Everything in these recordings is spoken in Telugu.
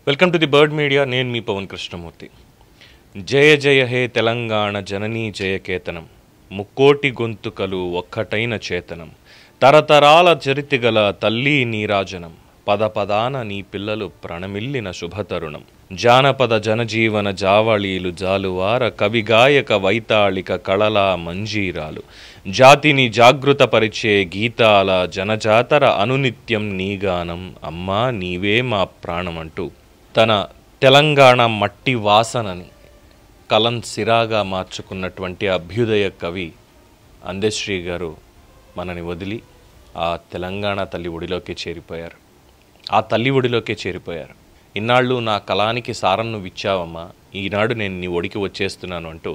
Welcome to the bird media. నేను మీ పవన్ కృష్ణమూర్తి. జయ జయ హే తెలంగాణ జననీ జయకేతనం, ముక్కోటి గొంతుకలు ఒక్కటైన చేతనం, తరతరాల చరితిగల తల్లి నీరాజనం, పద పదాన నీ పిల్లలు ప్రణమిల్లిన శుభతరుణం, జానపద జనజీవన జావళీలు జాలువార కవిగాయక వైతాళిక కళల మంజీరాలు, జాతిని జాగృతపరిచే గీతాల జనజాతర అనునిత్యం నీగానం, అమ్మా నీవే మా ప్రాణమంటూ తన తెలంగాణ మట్టి వాసనని కలం సిరాగా మార్చుకున్నటువంటి అభ్యుదయ కవి అందశ్రీ గారు మనని వదిలి ఆ తెలంగాణ తల్లి ఒడిలోకి చేరిపోయారు. ఆ తల్లి ఒడిలోకే చేరిపోయారు. ఇన్నాళ్ళు నా కళానికి సారం నువ్వు ఇచ్చావమ్మా, ఈనాడు నేను నీ ఒడికి వచ్చేస్తున్నాను అంటూ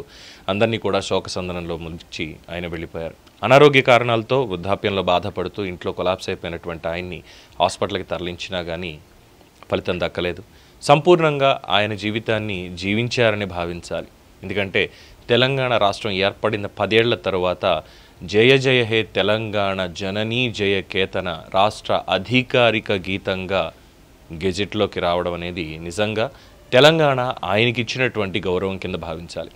అందరినీ కూడా శోకసందనంలో ముంచి ఆయన వెళ్ళిపోయారు. అనారోగ్య కారణాలతో వృద్ధాప్యంలో బాధపడుతూ ఇంట్లో కొలాప్స్ అయిపోయినటువంటి ఆయన్ని హాస్పిటల్కి తరలించినా కానీ ఫలితం దక్కలేదు. సంపూర్ణంగా ఆయన జీవితాన్ని జీవించారని భావించాలి. ఎందుకంటే తెలంగాణ రాష్ట్రం ఏర్పడిన 10 ఏళ్ల తరువాత జయ జయ హే తెలంగాణ జననీ జయ కేతన రాష్ట్ర అధికారిక గీతంగా గెజెట్లోకి రావడం అనేది నిజంగా తెలంగాణ ఆయనకి ఇచ్చినటువంటి గౌరవం కింద భావించాలి.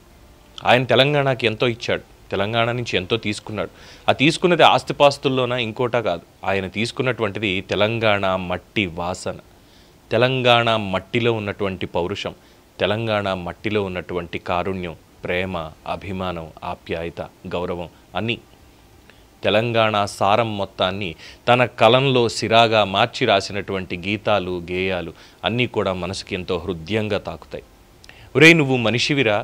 ఆయన తెలంగాణకి ఎంతో ఇచ్చాడు, తెలంగాణ నుంచి ఎంతో తీసుకున్నాడు. ఆ తీసుకున్నది ఆస్తిపాస్తుల్లోనా ఇంకోటా కాదు, ఆయన తీసుకున్నటువంటిది తెలంగాణ మట్టి వాసన, తెలంగాణ మట్టిలో ఉన్నటువంటి పౌరుషం, తెలంగాణ మట్టిలో ఉన్నటువంటి కారుణ్యం, ప్రేమ, అభిమానం, ఆప్యాయత, గౌరవం అన్నీ తెలంగాణ సారం మొత్తాన్ని తన కలంలో సిరాగా మార్చి రాసినటువంటి గీతాలు, గేయాలు అన్నీ కూడా మనసుకి ఎంతో హృదయంగా తాకుతాయి. ఒరే నువ్వు మనిషివిరా,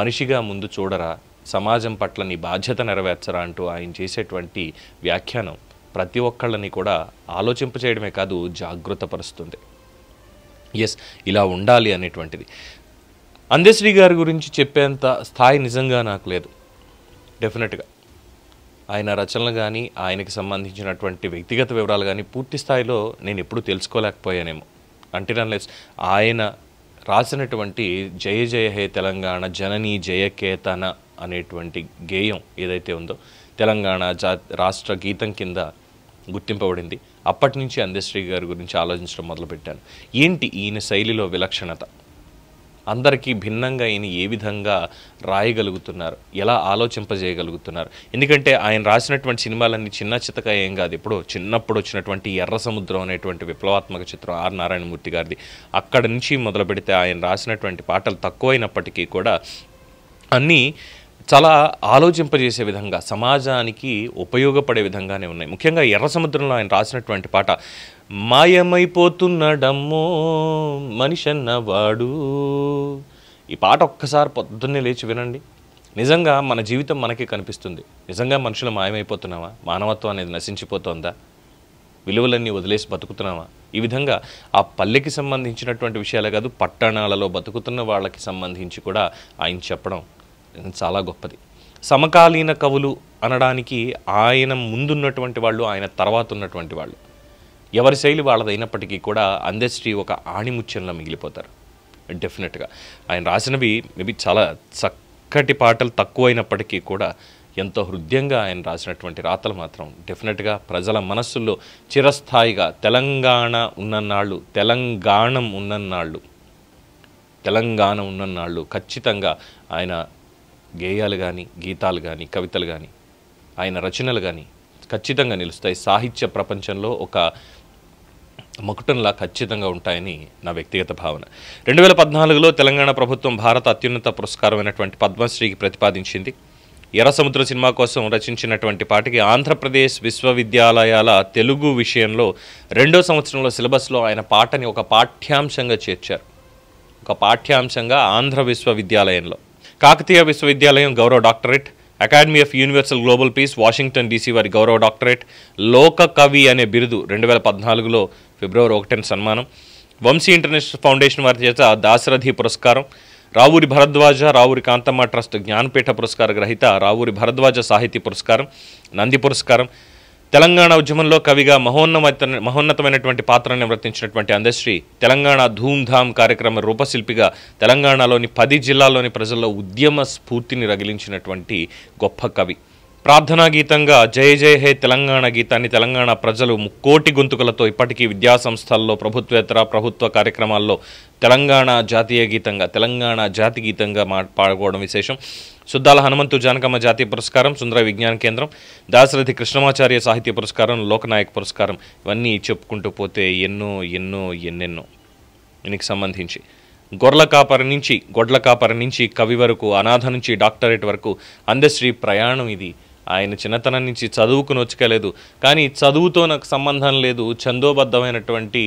మనిషిగా ముందు చూడరా, సమాజం పట్ల నీ బాధ్యత నెరవేర్చరా అంటూ ఆయన చేసేటువంటి వ్యాఖ్యానం ప్రతి ఒక్కళ్ళని కూడా ఆలోచింపచేయడమే కాదు జాగృతపరుస్తుంది. ఎస్, ఇలా ఉండాలి అనేటువంటిది. అందశ్రీ గారి గురించి చెప్పేంత స్థాయి నిజంగా నాకు లేదు. డెఫినెట్గా ఆయన రచనలు కానీ ఆయనకి సంబంధించినటువంటి వ్యక్తిగత వివరాలు కానీ పూర్తి స్థాయిలో నేను ఎప్పుడూ తెలుసుకోలేకపోయానేమో. అంటే అన్లెస్ ఆయన రాసినటువంటి జయ జయ హే తెలంగాణ జననీ జయకేతన అనేటువంటి గేయం ఏదైతే ఉందో తెలంగాణ రాష్ట్ర గీతం కింద గుర్తింపబడింది. అప్పటి నుంచి అందశ్రీ గారి గురించి ఆలోచించడం మొదలుపెట్టాను. ఏంటి ఈయన శైలిలో విలక్షణత, అందరికీ భిన్నంగా ఈయన ఏ విధంగా రాయగలుగుతున్నారు, ఎలా ఆలోచింపజేయగలుగుతున్నారు. ఎందుకంటే ఆయన రాసినటువంటి సినిమాలన్నీ చిన్న చితక ఏం కాదు. ఎప్పుడో చిన్నప్పుడు వచ్చినటువంటి ఎర్ర సముద్రం అనేటువంటి విప్లవాత్మక చిత్రం ఆర్ నారాయణమూర్తి గారిది, అక్కడి నుంచి మొదలు పెడితే ఆయన రాసినటువంటి పాటలు తక్కువైనప్పటికీ కూడా అన్నీ చాలా ఆలోచింపజేసే విధంగా, సమాజానికి ఉపయోగపడే విధంగానే ఉన్నాయి. ముఖ్యంగా ఎర్ర సముద్రంలో ఆయన రాసినటువంటి పాట మాయమైపోతున్నాడమ్మో మనిషన్నవాడు, ఈ పాట ఒక్కసారి పొద్దున్నే లేచి వినండి. నిజంగా మన జీవితం మనకి కనిపిస్తుంది. నిజంగా మనుషులు మాయమైపోతున్నావా, మానవత్వం అనేది నశించిపోతుందా, విలువలన్నీ వదిలేసి బతుకుతున్నావా? ఈ విధంగా ఆ పల్లెకి సంబంధించినటువంటి విషయాలే కాదు, పట్టణాలలో బతుకుతున్న వాళ్ళకి సంబంధించి కూడా ఆయన చెప్పడం చాలా గొప్పది. సమకాలీన కవులు అనడానికి ఆయన ముందున్నటువంటి వాళ్ళు, ఆయన తర్వాత ఉన్నటువంటి వాళ్ళు, ఎవరి శైలి వాళ్ళదైనప్పటికీ కూడా అందశ్రీ ఒక ఆణిముత్యంలో మిగిలిపోతారు. డెఫినెట్గా ఆయన రాసినవి మేబీ చాలా చక్కటి పాటలు తక్కువైనప్పటికీ కూడా ఎంతో హృదయంగా ఆయన రాసినటువంటి రాతలు మాత్రం డెఫినెట్గా ప్రజల మనస్సుల్లో చిరస్థాయిగా తెలంగాణ ఉన్నన్నాళ్ళు, తెలంగాణ ఉన్నన్నాళ్ళు ఖచ్చితంగా ఆయన గేయాలు కానీ, గీతాలు కానీ, కవితలు కానీ, ఆయన రచనలు కానీ ఖచ్చితంగా నిలుస్తాయి. సాహిత్య ప్రపంచంలో ఒక మకుటంలా ఖచ్చితంగా ఉంటాయని నా వ్యక్తిగత భావన. 2014లో తెలంగాణ ప్రభుత్వం భారత అత్యున్నత పురస్కారమైనటువంటి పద్మశ్రీకి ప్రతిపాదించింది. ఎర్ర సముద్ర సినిమా కోసం రచించినటువంటి పాటకి ఆంధ్రప్రదేశ్ విశ్వవిద్యాలయాల తెలుగు విషయంలో 2వ సంవత్సరంలో సిలబస్లో ఆయన పాటని ఒక పాఠ్యాంశంగా చేర్చారు. ఒక పాఠ్యాంశంగా ఆంధ్ర విశ్వవిద్యాలయంలో కాకతీయ విశ్వవిద్యాలయం గౌరవ doctorate, academy of universal global peace Washington DC వారి గౌరవ డాక్టరేట్, లోక కవి అనే బిరుదు 2014లో ఫిబ్రవరి 1న సన్మానం, వంశీ ఇంటర్నేషనల్ ఫౌండేషన్ వారి చేత దాశరథి పురస్కారం, రావూరి భరద్వాజ, రావూరి కాంతమ్మ ట్రస్ట్ జ్ఞానపీఠ పురస్కార గ్రహీత రావూరి భరద్వాజ సాహితీ పురస్కారం, నంది పురస్కారం, తెలంగాణ ఉద్యమంలో కవిగా మహోన్నతమైనటువంటి పాత్రను నిర్వర్తించినటువంటి అందశ్రీ తెలంగాణ ధూమ్ధామ్ కార్యక్రమ రూపశిల్పిగా తెలంగాణలోని 10 జిల్లాల్లోని ప్రజల్లో ఉద్యమ స్ఫూర్తిని రగిలించినటువంటి గొప్ప కవి. ప్రార్థనా గీతంగా జయ జయ హే తెలంగాణ గీతాన్ని తెలంగాణ ప్రజలు ముక్కోటి గొంతుకలతో ఇప్పటికీ విద్యాసంస్థల్లో ప్రభుత్వేతర ప్రభుత్వ కార్యక్రమాల్లో తెలంగాణ జాతీయ గీతంగా తెలంగాణ జాతి గీతంగా పాడుకోవడం విశేషం. సుద్దాల హనుమంతు జానకమ్మ జాతీయ పురస్కారం, సుందర విజ్ఞాన కేంద్రం, దాశరథి కృష్ణమాచార్య సాహిత్య పురస్కారం, లోకనాయక్ పురస్కారం, ఇవన్నీ చెప్పుకుంటూ పోతే ఎన్నెన్నో దీనికి సంబంధించి గొడ్ల కాపరి నుంచి కవి వరకు, అనాథ నుంచి డాక్టరేట్ వరకు అందశ్రీ ప్రయాణం ఇది. ఆయన చిన్నతనం నుంచి చదువుకుని వచ్చుకోలేదు, కానీ చదువుతో నాకు సంబంధం లేదు. ఛందోబద్ధమైనటువంటి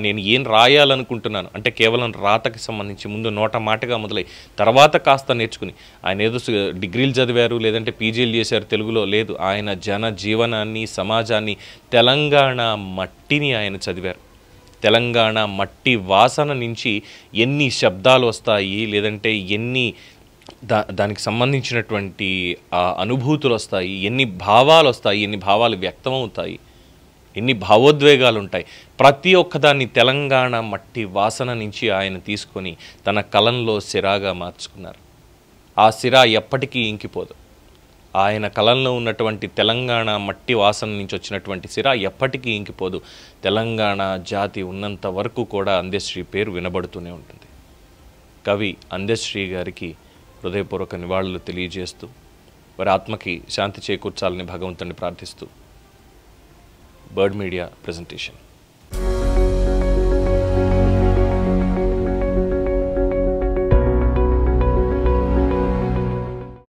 నేను ఏం రాయాలనుకుంటున్నాను అంటే కేవలం రాతకి సంబంధించి ముందు నోట మాటగా మొదలై తర్వాత కాస్త నేర్చుకుని ఆయన ఏదో డిగ్రీలు చదివారు, లేదంటే పీజీలు చేశారు తెలుగులో లేదు. ఆయన జన జీవనాన్ని, సమాజాన్ని, తెలంగాణ మట్టిని ఆయన చదివారు. తెలంగాణ మట్టి వాసన నుంచి ఎన్ని శబ్దాలు వస్తాయి, లేదంటే ఎన్ని దానికి సంబంధించినటువంటి అనుభూతులు వస్తాయి, ఎన్ని భావాలు వస్తాయి, ఎన్ని భావాలు వ్యక్తమవుతాయి, ఎన్ని భావోద్వేగాలు ఉంటాయి. ప్రతి ఒక్కదాన్ని తెలంగాణ మట్టి వాసన నుంచి ఆయన తీసుకొని తన కలంలో సిరాగా మార్చుకున్నారు. ఆ సిరా ఎప్పటికీ ఇంకిపోదు. ఆయన కలంలో ఉన్నటువంటి తెలంగాణ మట్టి వాసన నుంచి వచ్చినటువంటి సిరా ఎప్పటికీ ఇంకిపోదు. తెలంగాణ జాతి ఉన్నంత వరకు కూడా అందశ్రీ పేరు వినబడుతూనే ఉంటుంది. కవి అందశ్రీ గారికి హృదయపూర్వక నివాళులు తెలియజేస్తూ వారి ఆత్మకి శాంతి చేకూర్చాలని భగవంతుని ప్రార్థిస్తూ బర్డ్ మీడియా ప్రెజెంటేషన్.